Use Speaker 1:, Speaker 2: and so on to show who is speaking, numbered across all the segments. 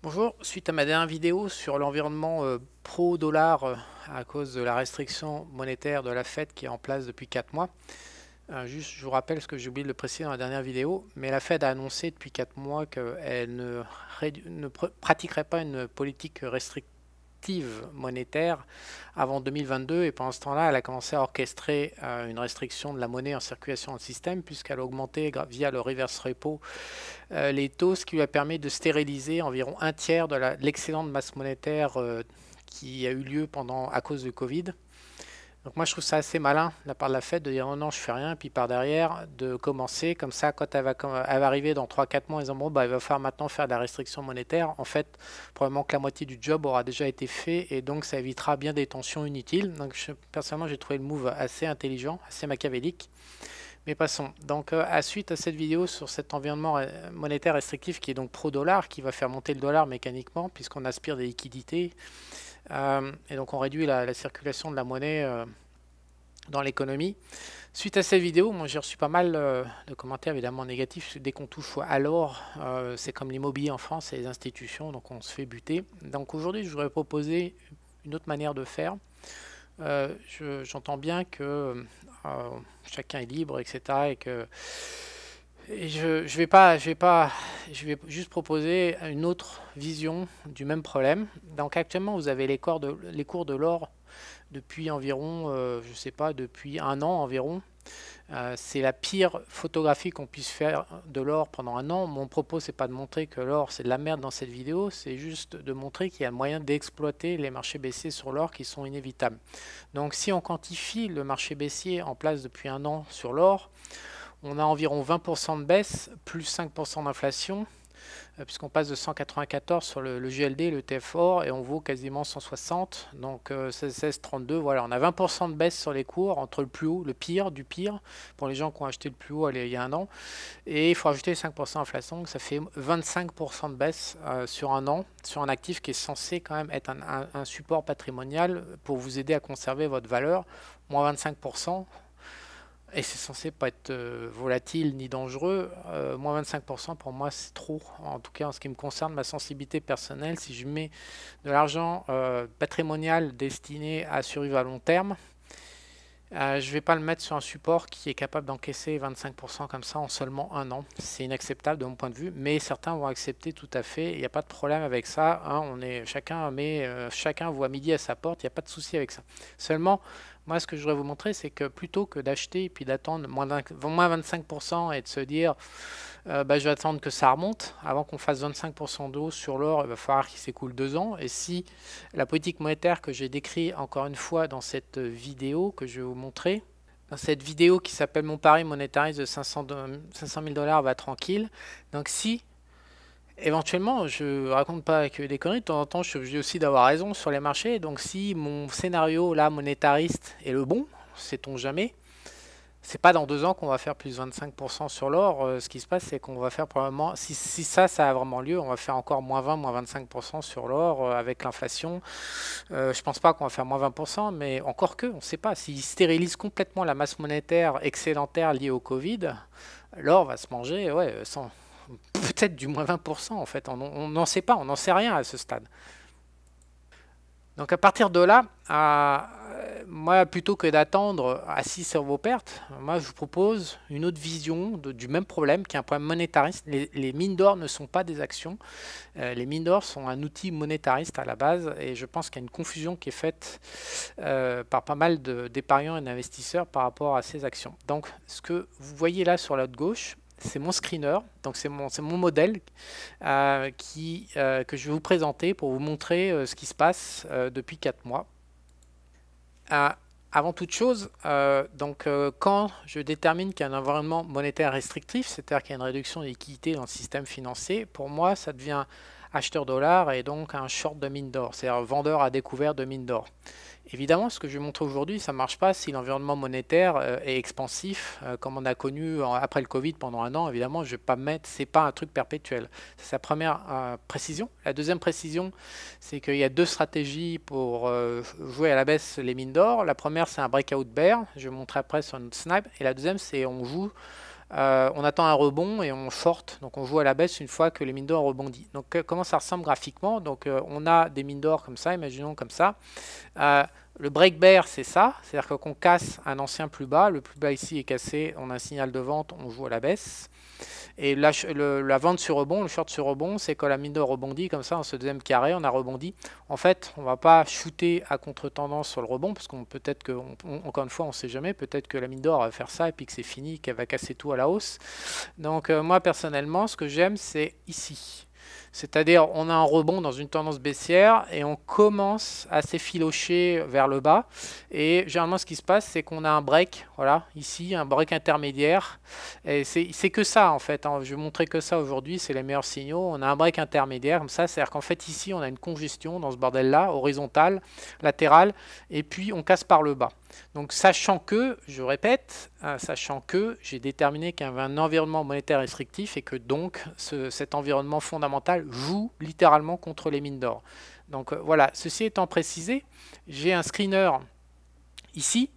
Speaker 1: Bonjour, suite à ma dernière vidéo sur l'environnement pro-dollar à cause de la restriction monétaire de la Fed qui est en place depuis 4 mois, juste je vous rappelle ce que j'ai oublié de le préciser dans la dernière vidéo, mais la Fed a annoncé depuis 4 mois qu'elle ne pratiquerait pas une politique restrictive monétaire avant 2022 et pendant ce temps-là, elle a commencé à orchestrer une restriction de la monnaie en circulation dans le système puisqu'elle a augmenté via le reverse repo les taux, ce qui lui a permis de stériliser environ un tiers de l'excédent de masse monétaire qui a eu lieu à cause du Covid. Donc moi je trouve ça assez malin de la part de la Fed de dire non, non je fais rien, puis par derrière de commencer comme ça quand elle va arriver dans 3-4 mois en disant bon bah il va falloir maintenant faire de la restriction monétaire. En fait probablement que la moitié du job aura déjà été fait et donc ça évitera bien des tensions inutiles. Donc personnellement j'ai trouvé le move assez intelligent, assez machiavélique. Mais passons. Donc, suite à cette vidéo sur cet environnement monétaire restrictif qui est donc pro-dollar, qui va faire monter le dollar mécaniquement, puisqu'on aspire des liquidités, et donc on réduit la circulation de la monnaie dans l'économie. Suite à cette vidéo, moi j'ai reçu pas mal de commentaires évidemment négatifs. Dès qu'on touche à l'or, c'est comme l'immobilier en France et les institutions, donc on se fait buter. Donc aujourd'hui, je voudrais proposer une autre manière de faire. J'entends bien que chacun est libre, etc. Je vais juste proposer une autre vision du même problème. Donc actuellement, vous avez les cours de l'or depuis environ, je sais pas, depuis un an environ. C'est la pire photographie qu'on puisse faire de l'or pendant un an. Mon propos, c'est pas de montrer que l'or c'est de la merde dans cette vidéo, c'est juste de montrer qu'il y a moyen d'exploiter les marchés baissiers sur l'or qui sont inévitables. Donc si on quantifie le marché baissier en place depuis un an sur l'or, on a environ 20% de baisse, plus 5% d'inflation, puisqu'on passe de 194 sur le GLD, le TF-OR, et on vaut quasiment 160, donc 16,32, voilà, on a 20% de baisse sur les cours, entre le plus haut, le pire, du pire, pour les gens qui ont acheté le plus haut il y a un an, et il faut ajouter 5% d'inflation, donc ça fait 25% de baisse sur un an, sur un actif qui est censé quand même être un support patrimonial pour vous aider à conserver votre valeur, moins 25%, et c'est censé pas être volatile ni dangereux. Moins 25% pour moi c'est trop. En tout cas en ce qui me concerne, ma sensibilité personnelle, si je mets de l'argent patrimonial destiné à survivre à long terme, je ne vais pas le mettre sur un support qui est capable d'encaisser 25% comme ça en seulement un an. C'est inacceptable de mon point de vue, mais certains vont accepter tout à fait. Il n'y a pas de problème avec ça. Hein, chacun voit midi à sa porte. Il n'y a pas de souci avec ça. Seulement, moi, ce que je voudrais vous montrer, c'est que plutôt que d'acheter et puis d'attendre moins 25% et de se dire bah, je vais attendre que ça remonte, avant qu'on fasse 25% de hausse sur l'or, il va falloir qu'il s'écoule 2 ans. Et si la politique monétaire que j'ai décrit encore une fois dans cette vidéo que je vais vous montrer, dans cette vidéo qui s'appelle Mon pari monétariste de 500 000 dollars va tranquille. Donc si éventuellement, je raconte pas que des conneries, de temps en temps je suis obligé aussi d'avoir raison sur les marchés, donc si mon scénario là monétariste est le bon, sait-on jamais, c'est pas dans 2 ans qu'on va faire plus 25% sur l'or, ce qui se passe c'est qu'on va faire probablement, si ça a vraiment lieu, on va faire encore moins 20, moins 25% sur l'or avec l'inflation. Je pense pas qu'on va faire moins 20%, mais encore que, on sait pas, s'ils stérilisent complètement la masse monétaire excédentaire liée au Covid, l'or va se manger, ouais, peut-être du moins 20% en fait, on n'en sait pas, on n'en sait rien à ce stade. Donc à partir de là, moi plutôt que d'attendre assis sur vos pertes, moi je vous propose une autre vision du même problème qui est un problème monétariste. Les mines d'or ne sont pas des actions, les mines d'or sont un outil monétariste à la base et je pense qu'il y a une confusion qui est faite par pas mal d'épargnants et d'investisseurs par rapport à ces actions. Donc ce que vous voyez là sur la gauche, c'est mon screener, donc c'est mon modèle que je vais vous présenter pour vous montrer ce qui se passe depuis 4 mois. Avant toute chose, quand je détermine qu'il y a un environnement monétaire restrictif, c'est-à-dire qu'il y a une réduction des liquidités dans le système financier, pour moi ça devient acheteur dollar et donc un short de mine d'or, c'est-à-dire vendeur à découvert de mine d'or. Évidemment, ce que je vais montrer aujourd'hui, ça ne marche pas si l'environnement monétaire est expansif, comme on a connu après le Covid pendant un an. Évidemment, je ne vais pas mettre, c'est pas un truc perpétuel. C'est sa première précision. La deuxième précision, c'est qu'il y a 2 stratégies pour jouer à la baisse les mines d'or. La première, c'est un breakout bear. Je vais montrer après sur notre snipe. Et la deuxième, c'est on joue on attend un rebond et on short, donc on joue à la baisse une fois que les mines d'or ont rebondi. Donc comment ça ressemble graphiquement? Donc on a des mines d'or comme ça, imaginons comme ça. Le break bear, c'est ça, c'est-à-dire qu'on casse un ancien plus bas, le plus bas ici est cassé, on a un signal de vente, on joue à la baisse. Et la vente sur rebond, le short sur rebond, c'est quand la mine d'or rebondit comme ça, en ce deuxième carré, on a rebondi. En fait, on ne va pas shooter à contre-tendance sur le rebond, parce qu'on peut-être que, encore une fois, on ne sait jamais, peut-être que la mine d'or va faire ça et puis que c'est fini, qu'elle va casser tout à la hausse. Donc moi, personnellement, ce que j'aime, c'est ici. C'est-à-dire, on a un rebond dans une tendance baissière et on commence à s'effilocher vers le bas. Et généralement, ce qui se passe, c'est qu'on a un break, voilà, ici, un break intermédiaire. Et c'est que ça, en fait, hein. Je vais montrer que ça aujourd'hui, c'est les meilleurs signaux. On a un break intermédiaire, comme ça, c'est-à-dire qu'en fait, ici, on a une congestion dans ce bordel-là, horizontale, latérale, et puis on casse par le bas. Donc, sachant que, je répète, sachant que j'ai déterminé qu'il y avait un environnement monétaire restrictif et que donc cet environnement fondamental joue littéralement contre les mines d'or. Donc voilà, ceci étant précisé, j'ai un screener ici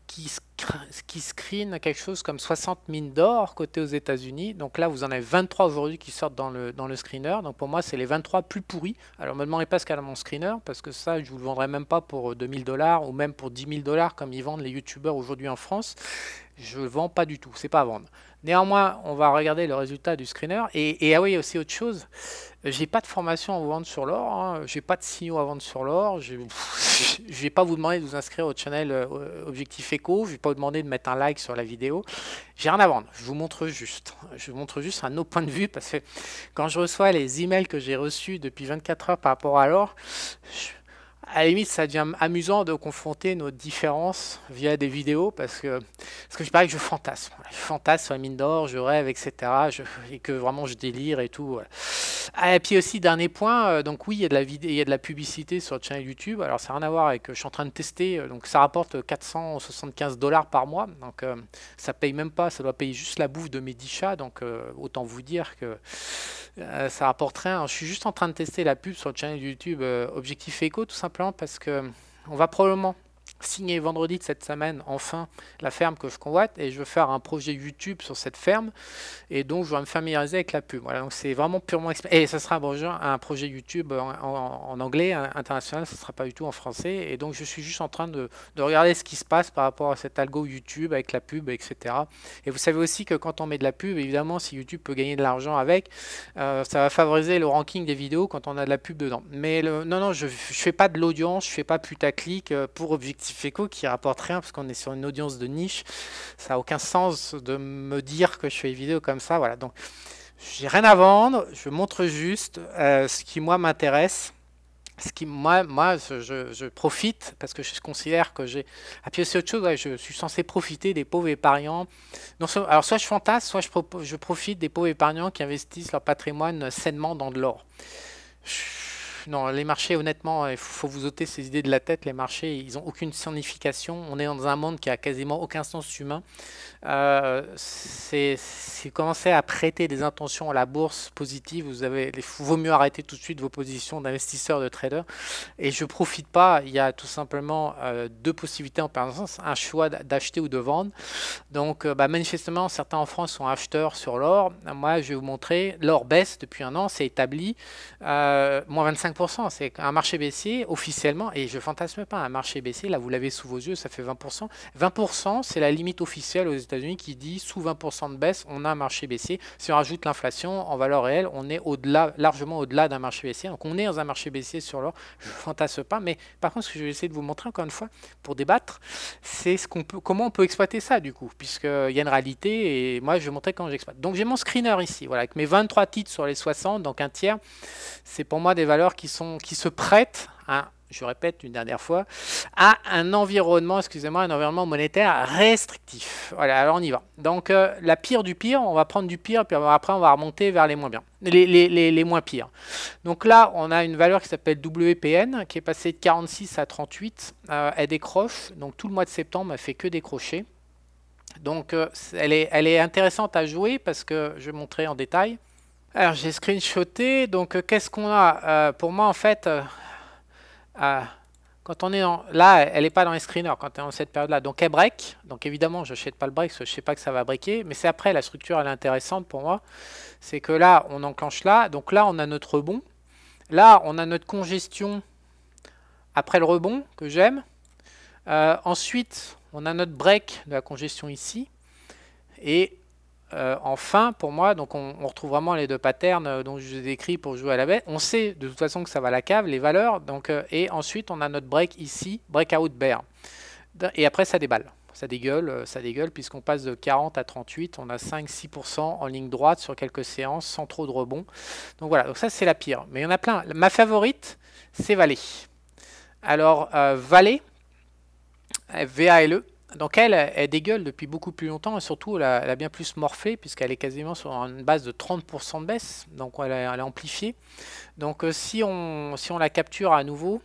Speaker 1: qui screen quelque chose comme 60 mines d'or côté aux États-Unis. Donc là, vous en avez 23 aujourd'hui qui sortent dans le screener. Donc pour moi, c'est les 23 plus pourris. Alors, ne me demandez pas ce qu'il y a dans mon screener, parce que ça, je ne vous le vendrai même pas pour 2000 $ ou même pour 10 000 $ comme ils vendent les youtubeurs aujourd'hui en France. Je ne le vends pas du tout, c'est pas à vendre. Néanmoins, on va regarder le résultat du screener. Et ah oui, aussi autre chose, j'ai pas de formation à vous vendre sur l'or, hein. J'ai pas de signaux à vendre sur l'or. Je vais pas vous demander de vous inscrire au channel Objectif Eco. Je vais pas vous demander de mettre un like sur la vidéo. J'ai rien à vendre. Je vous montre juste. Je vous montre juste un autre point de vue, parce que quand je reçois les emails que j'ai reçus depuis 24 heures par rapport à l'or, à la limite, ça devient amusant de confronter nos différences via des vidéos, parce que je parie que je fantasme. Je fantasme sur la mine d'or, je rêve, etc. Et que vraiment je délire et tout. Voilà. Ah, et puis aussi, dernier point, donc oui, il y a de la publicité sur le channel YouTube. Alors ça n'a rien à voir avec, je suis en train de tester, donc ça rapporte 475 $ par mois. Donc ça paye même pas, ça doit payer juste la bouffe de mes 10 chats. Donc autant vous dire que ça rapporte rien. Je suis juste en train de tester la pub sur le channel YouTube Objectif Eco, tout simplement parce que on va probablement signer vendredi de cette semaine enfin la ferme que je convoite, et je veux faire un projet YouTube sur cette ferme, et donc je vais me familiariser avec la pub. Voilà, donc c'est vraiment purement et ça sera un projet YouTube en anglais international, ça ne sera pas du tout en français, et donc je suis juste en train de regarder ce qui se passe par rapport à cet algo YouTube avec la pub, etc. Et vous savez aussi que quand on met de la pub, évidemment, si YouTube peut gagner de l'argent avec, ça va favoriser le ranking des vidéos quand on a de la pub dedans. Mais non, je fais pas de l'audience, je fais pas putaclic pour Objectif Eco qui rapporte rien, parce qu'on est sur une audience de niche. Ça n'a aucun sens de me dire que je fais des vidéos comme ça. Voilà, donc j'ai rien à vendre, je montre juste ce qui moi m'intéresse. Ce qui, moi je profite, parce que je considère que j'ai... Ah, puis aussi autre chose, ouais, je suis censé profiter des pauvres épargnants. Non, alors soit je fantasme, soit je profite des pauvres épargnants qui investissent leur patrimoine sainement dans de l'or. Non, les marchés, honnêtement, il faut vous ôter ces idées de la tête. Les marchés, ils n'ont aucune signification. On est dans un monde qui a quasiment aucun sens humain. C'est commencer à prêter des intentions à la bourse positive. Vaut mieux arrêter tout de suite vos positions d'investisseurs, de traders. Et je profite pas. Il y a tout simplement deux possibilités en permanence, un choix d'acheter ou de vendre. Donc, manifestement, certains en France sont acheteurs sur l'or. Moi, je vais vous montrer. L'or baisse depuis un an, c'est établi. Moins 25%, c'est un marché baissier officiellement, et je fantasme pas, un marché baissier, là vous l'avez sous vos yeux, ça fait 20%. 20%, c'est la limite officielle aux États-Unis qui dit sous 20% de baisse, on a un marché baissier. Si on rajoute l'inflation en valeur réelle, on est largement au-delà d'un marché baissier. Donc on est dans un marché baissier sur l'or, je fantasme pas, mais par contre, ce que je vais essayer de vous montrer encore une fois pour débattre, c'est comment on peut exploiter ça du coup, puisqu'il y a une réalité, et moi je vais montrer comment j'exploite. Donc j'ai mon screener ici, voilà, avec mes 23 titres sur les 60, donc un tiers. C'est pour moi des valeurs qui se prêtent, je répète une dernière fois, à un environnement, excusez-moi, un environnement monétaire restrictif. Voilà, alors on y va. Donc la pire du pire, on va prendre du pire, puis après on va remonter vers les moins bien, les moins pires. Donc là, on a une valeur qui s'appelle WPN, qui est passée de 46 à 38. Elle décroche, donc tout le mois de septembre, elle fait que décrocher. Donc elle est intéressante à jouer, parce que je vais montrer en détail. Alors j'ai screenshoté, donc qu'est-ce qu'on a pour moi en fait, Quand on est là, elle n'est pas dans les screeners quand on est dans cette période-là. Donc elle break. Donc évidemment, je n'achète pas le break parce que je ne sais pas que ça va breaker. Mais c'est après, la structure, elle est intéressante pour moi. C'est que là, on enclenche là. Donc là, on a notre rebond. Là, on a notre congestion après le rebond que j'aime. Ensuite, on a notre break de la congestion ici. Et enfin, pour moi, donc on retrouve vraiment les deux patterns dont je vous ai décrit pour jouer à la baisse. On sait de toute façon que ça va à la cave, les valeurs. Donc, et ensuite, on a notre break ici, breakout bear. Et après, ça déballe. Ça dégueule puisqu'on passe de 40 à 38. On a 5-6% en ligne droite sur quelques séances sans trop de rebond. Donc voilà, donc ça c'est la pire. Mais il y en a plein. Ma favorite, c'est Vale. Alors, Vale, VALE. Donc elle dégueule depuis beaucoup plus longtemps et surtout elle a bien plus morflé puisqu'elle est quasiment sur une base de 30% de baisse. Donc elle est amplifiée. Donc si on la capture à nouveau,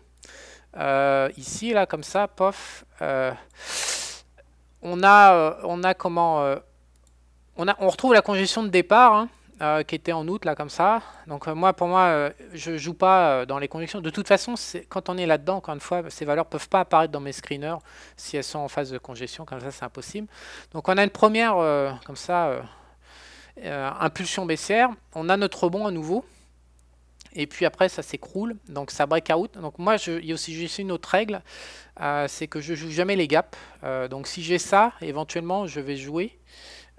Speaker 1: ici, là, comme ça, pof, on retrouve la congestion de départ, hein, qui était en août, là, comme ça. Donc pour moi, je joue pas dans les conjections. De toute façon, quand on est là-dedans, encore une fois, ces valeurs peuvent pas apparaître dans mes screeners si elles sont en phase de congestion, comme ça, c'est impossible. Donc on a une première, comme ça, impulsion baissière. On a notre rebond à nouveau. Et puis après, ça s'écroule, donc ça break out. Donc moi, il y a aussi une autre règle, c'est que je joue jamais les gaps. Donc si j'ai ça, éventuellement, je vais jouer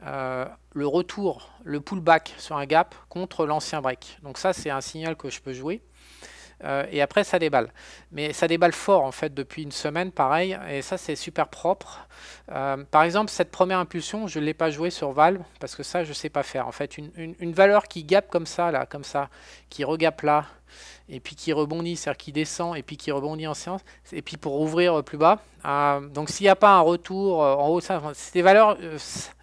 Speaker 1: le retour, le pullback sur un gap contre l'ancien break. Donc ça, c'est un signal que je peux jouer. Et après, ça déballe. Mais ça déballe fort, en fait, depuis une semaine, pareil. Et ça, c'est super propre. Par exemple, cette première impulsion, je ne l'ai pas jouée sur Valve, parce que ça, je ne sais pas faire. En fait, une valeur qui gappe comme ça, là, comme ça, qui regappe là, et puis qui rebondit, c'est-à-dire qui descend, et puis qui rebondit en séance, et puis pour ouvrir plus bas. Donc, s'il n'y a pas un retour en haut, ça, c'est des valeurs...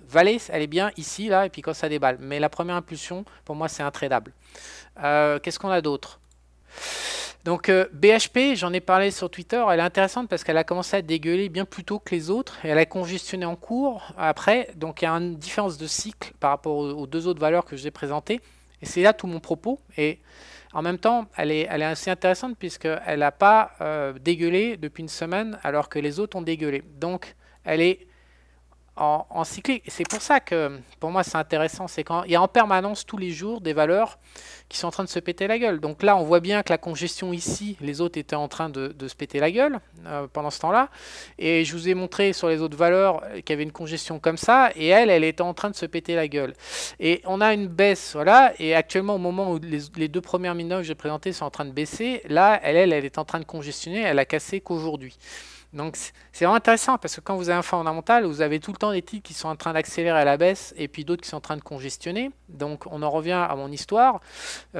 Speaker 1: Vale, elle est bien ici, là, et puis quand ça déballe. Mais la première impulsion, pour moi, c'est intradable. Qu'est-ce qu'on a d'autre ? Donc BHP, j'en ai parlé sur Twitter, elle est intéressante parce qu'elle a commencé à dégueuler bien plus tôt que les autres et elle a congestionné en cours après, donc il y a une différence de cycle par rapport aux deux autres valeurs que je vous ai présentées et c'est là tout mon propos. Et en même temps, elle est assez intéressante puisqu'elle n'a pas dégueulé depuis une semaine alors que les autres ont dégueulé. Donc elle est en cyclique. C'est pour ça que pour moi c'est intéressant, c'est quand il y a en permanence tous les jours des valeurs qui sont en train de se péter la gueule. Donc là on voit bien que la congestion ici, les autres étaient en train de se péter la gueule pendant ce temps-là. Et je vous ai montré sur les autres valeurs qu'il y avait une congestion comme ça et elle était en train de se péter la gueule. Et on a une baisse, voilà, et actuellement au moment où les deux premières mineurs que j'ai présentées sont en train de baisser, là elle est en train de congestionner, elle a cassé qu'aujourd'hui. Donc c'est vraiment intéressant parce que quand vous avez un fondamental, vous avez tout le temps des titres qui sont en train d'accélérer à la baisse et puis d'autres qui sont en train de congestionner. Donc on en revient à mon histoire.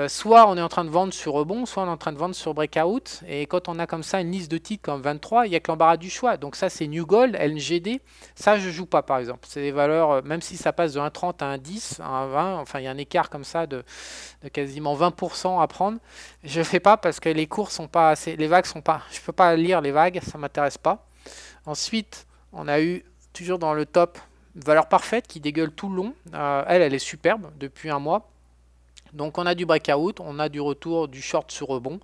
Speaker 1: Soit on est en train de vendre sur rebond, soit on est en train de vendre sur breakout. Et quand on a comme ça une liste de titres comme 23, il n'y a que l'embarras du choix. Donc ça c'est New Gold, LGD. Ça je ne joue pas par exemple. C'est des valeurs, même si ça passe de 1,30 à 1,10, à 1,20, enfin il y a un écart comme ça de quasiment 20% à prendre. Je ne fais pas parce que les cours sont pas assez, les vagues sont pas, je peux pas lire les vagues, ça m'intéresse pas. Ensuite, on a eu toujours dans le top valeur parfaite qui dégueule tout le long. Elle est superbe depuis un mois. Donc on a du breakout, on a du retour, du short sur rebond.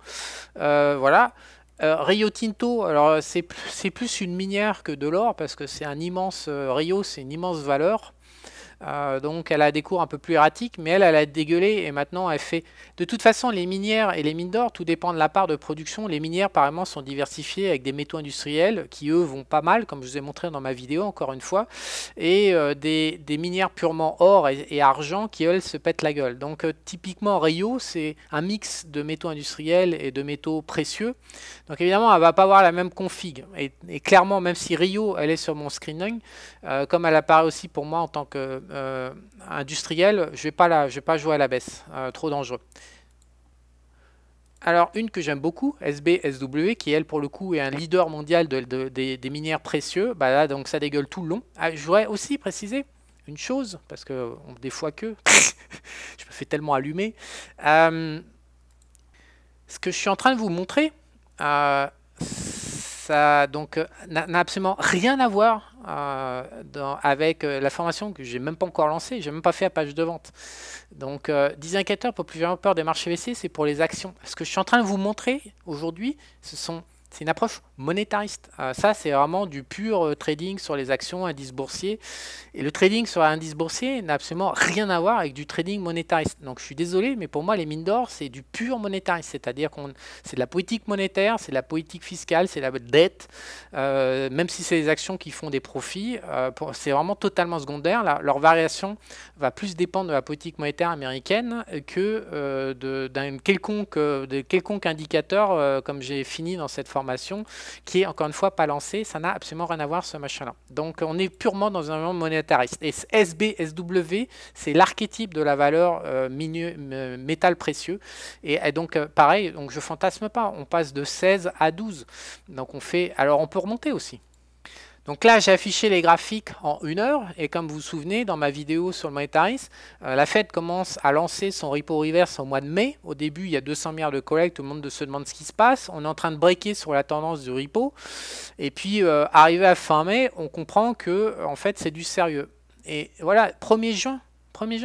Speaker 1: Voilà. Rio Tinto, alors c'est plus une minière que de l'or parce que c'est un immense Rio, c'est une immense valeur. Donc elle a des cours un peu plus erratiques, mais elle a dégueulé et maintenant elle fait... De toute façon, les minières et les mines d'or, tout dépend de la part de production. Les minières, apparemment, sont diversifiées avec des métaux industriels qui, eux, vont pas mal, comme je vous ai montré dans ma vidéo, encore une fois, et des minières purement or et argent qui, elles, se pètent la gueule. Donc typiquement, Rio, c'est un mix de métaux industriels et de métaux précieux. Donc évidemment, elle va pas avoir la même config. Et clairement, même si Rio, elle est sur mon screening, comme elle apparaît aussi pour moi en tant que industriel, je vais pas jouer à la baisse, trop dangereux. Alors une que j'aime beaucoup, SBSW, qui elle pour le coup est un leader mondial des minières précieux, bah là donc ça dégueule tout le long. Je voudrais aussi préciser une chose, parce que des fois que je me fais tellement allumer, ce que je suis en train de vous montrer, ça donc n'a absolument rien à voir avec la formation que j'ai même pas encore lancée, j'ai même pas fait la page de vente. Donc 10 indicateurs pour plus peur des marchés baissiers, c'est pour les actions. Ce que je suis en train de vous montrer aujourd'hui, c'est une approche monétariste. Ça, c'est vraiment du pur trading sur les actions, indices boursiers. Et le trading sur l'indice boursier n'a absolument rien à voir avec du trading monétariste. Donc je suis désolé, mais pour moi, les mines d'or, c'est du pur monétariste. C'est-à-dire qu'on c'est de la politique monétaire, c'est de la politique fiscale, c'est de la dette. Même si c'est des actions qui font des profits, c'est vraiment totalement secondaire. Leur variation va plus dépendre de la politique monétaire américaine que d'un quelconque indicateur, comme j'ai fini dans cette formation, qui est encore une fois pas lancé. Ça n'a absolument rien à voir ce machin-là. Donc on est purement dans un environnement monétariste. Et SW, c'est l'archétype de la valeur métal précieux. Et donc pareil, donc je fantasme pas. On passe de 16 à 12. Donc on fait. Alors on peut remonter aussi. Donc là, j'ai affiché les graphiques en 1 heure, et comme vous vous souvenez, dans ma vidéo sur le monétarisme, la Fed commence à lancer son repo reverse au mois de mai. Au début, il y a 200 milliards de collecte, tout le monde se demande ce qui se passe. On est en train de breaker sur la tendance du repo. Et puis, arrivé à fin mai, on comprend que en fait, c'est du sérieux. Et voilà, 1er juin,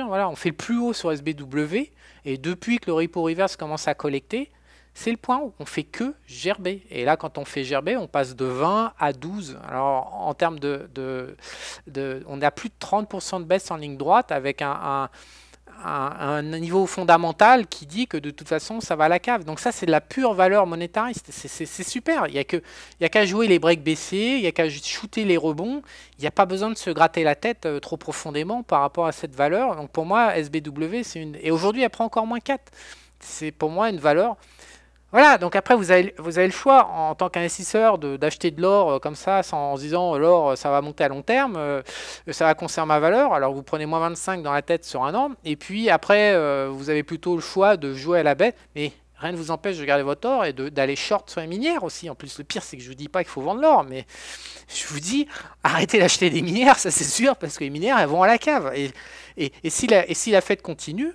Speaker 1: voilà, on fait le plus haut sur SBW, et depuis que le repo reverse commence à collecter, c'est le point où on fait que gerber. Et là, quand on fait gerber, on passe de 20 à 12. Alors, en termes on a plus de 30% de baisse en ligne droite avec un niveau fondamental qui dit que de toute façon, ça va à la cave. Donc ça, c'est de la pure valeur monétariste. C'est super. Il n'y a qu'à jouer les breaks baissiers, il n'y a qu'à shooter les rebonds. Il n'y a pas besoin de se gratter la tête trop profondément par rapport à cette valeur. Donc pour moi, SBW, c'est une... Et aujourd'hui, elle prend encore moins 4. C'est pour moi une valeur... Voilà, donc après vous avez le choix en tant qu'investisseur d'acheter de l'or comme ça en se disant l'or ça va monter à long terme, ça va conserver ma valeur, alors vous prenez moins 25 dans la tête sur un an, et puis après vous avez plutôt le choix de jouer à la bête, mais rien ne vous empêche de garder votre or et d'aller short sur les minières aussi. En plus le pire c'est que je vous dis pas qu'il faut vendre l'or, mais je vous dis arrêtez d'acheter des minières, ça c'est sûr, parce que les minières elles vont à la cave, et si la Fed continue,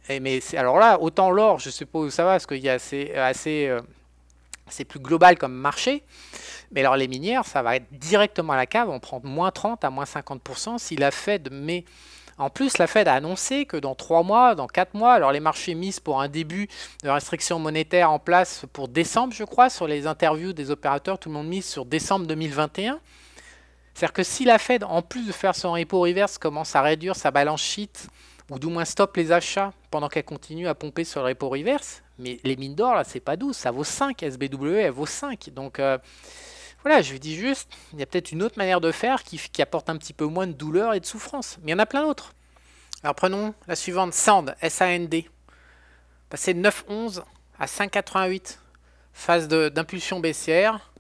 Speaker 1: mais alors là, autant l'or, je sais pas où ça va, parce qu'il y a c'est plus global comme marché. Mais alors les minières, ça va être directement à la cave. On prend moins 30 à moins 50% si la Fed met... En plus, la Fed a annoncé que dans 3 mois, dans 4 mois, alors les marchés misent pour un début de restrictions monétaires en place pour décembre, je crois, sur les interviews des opérateurs, tout le monde mise sur décembre 2021. C'est-à-dire que si la Fed, en plus de faire son repo reverse, commence à réduire sa balance sheet, ou du moins stoppe les achats pendant qu'elle continue à pomper sur le repo reverse, mais les mines d'or, là, c'est pas 12, ça vaut 5, SBW, elle vaut 5. Donc voilà, je vous dis juste, il y a peut-être une autre manière de faire qui apporte un petit peu moins de douleur et de souffrance. Mais il y en a plein d'autres. Alors prenons la suivante, SAND, S-A-N-D. Passer de 9,11 à 5,88. Phase d'impulsion baissière,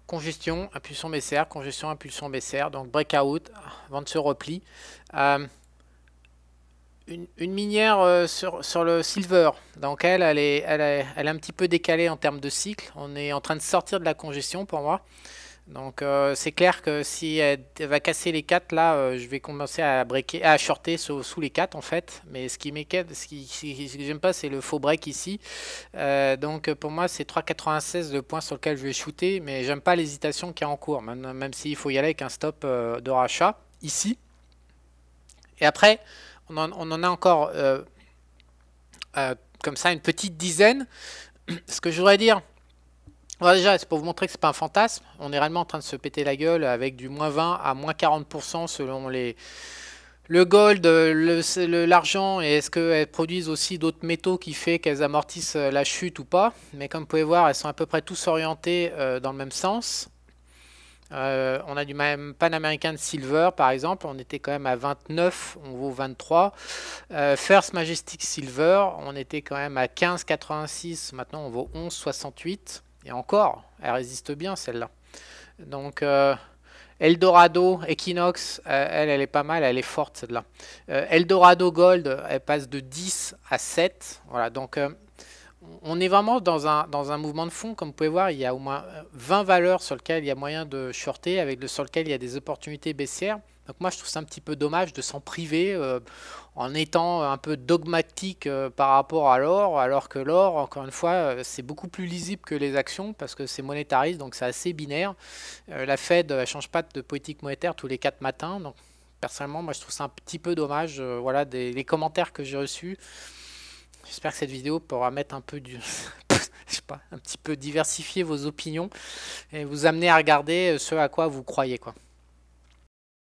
Speaker 1: congestion, impulsion baissière, congestion, impulsion baissière. Donc breakout, vente sur repli. Une minière sur le silver, donc elle est un petit peu décalée en termes de cycle. On est en train de sortir de la congestion pour moi. Donc c'est clair que si elle va casser les 4 là, je vais commencer à shorter sous les 4 en fait. Mais ce que j'aime pas, c'est le faux break ici. Donc pour moi c'est 3,96 le point sur lequel je vais shooter, mais j'aime pas l'hésitation qui est en cours, même s'il faut y aller avec un stop de rachat ici. Et après on en a encore comme ça une petite dizaine. Ce que je voudrais dire, voilà, déjà c'est pour vous montrer que c'est pas un fantasme. On est réellement en train de se péter la gueule avec du moins 20 à moins 40% selon le gold, l'argent, et est-ce qu'elles produisent aussi d'autres métaux qui fait qu'elles amortissent la chute ou pas. Mais comme vous pouvez voir, elles sont à peu près tous orientées dans le même sens. On a du même Pan American Silver par exemple, on était quand même à 29, on vaut 23. First Majestic Silver, on était quand même à 15,86, maintenant on vaut 11,68. Et encore, elle résiste bien celle-là. Donc Eldorado, Equinox, elle est pas mal, elle est forte celle-là. Eldorado Gold, elle passe de 10 à 7. Voilà, donc on est vraiment dans un mouvement de fond. Comme vous pouvez voir, il y a au moins 20 valeurs sur lesquelles il y a moyen de shorter, sur lesquelles il y a des opportunités baissières. Donc moi, je trouve ça un petit peu dommage de s'en priver en étant un peu dogmatique par rapport à l'or, alors que l'or, encore une fois, c'est beaucoup plus lisible que les actions parce que c'est monétariste, donc c'est assez binaire. La Fed ne change pas de politique monétaire tous les 4 matins. Donc personnellement, moi, je trouve ça un petit peu dommage. Voilà les commentaires que j'ai reçus. J'espère que cette vidéo pourra mettre un peu je sais pas, un petit peu diversifier vos opinions et vous amener à regarder ce à quoi vous croyez, quoi.